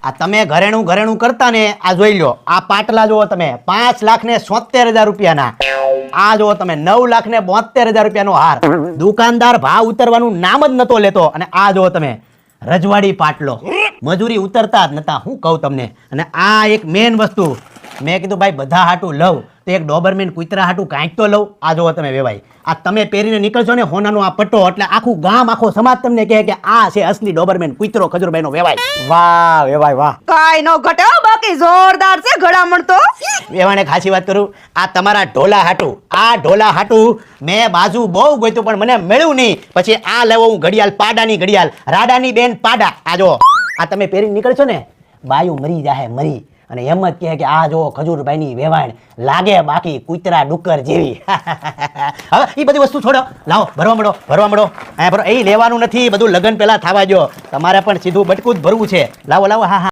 આ તમે ઘરેણું કરતા ને આ જોઈ લો આ પાટલા જુઓ તમે 5,70,000 રૂપિયાના આ જુઓ તમે 9,72,000 રૂપિયાનો હાર દુકાનદાર ભાવ ઉતરવાનું નામ જ નતો લેતો અને આ જુઓ તમે રજવાડી પાટલો મજૂરી ઉતરતા જ નતા હું કહું તમને અને આ એક મેન વસ્તુ મેં કીધું ભાઈ બધા હાટું લઉં તો એક ડોબરમેન કૂતરા હાટું કાંઈક તો લઉં આ જુઓ તમે વેવાઈ આ તમે પહેરીને નીકળશો ને હોનાનો આ પટ્ટો એટલે આખું ગામ આખો સમાજ તમને કહે કે આ છે અસલી ડોબરમેન કૂતરો ખજૂરભાઈનો વેવાઈ વાહ વેવાઈ વાહ કાઈ નો ઘટે હો, બાકી જોરદાર છે ઘડામણ તો. વેવાણે ખાસી વાત કરું આ તમારા ઢોલા હાટું મેં બાજુ બહુ ગોત્યું પણ મને મળ્યું નહીં પછી આ લેવો હું ઘડિયાળ પાડાની ઘડિયાળ રાડાની બેન પાડા આ જો આ તમે પહેરીને નીકળશો ને બાયું મરી જાહે મરી અને એમ જ કહે કે આ જો ખજૂરભાઈની વેવાણ લાગે બાકી કૂતરા ડુક્કર જેવી હવે એ બધી વસ્તુ છોડો લાવો ભરવા મળો એ લેવાનું નથી બધું લગન પહેલા થવા જો તમારે પણ સીધું બટકું જ ભરવું છે લાવો હા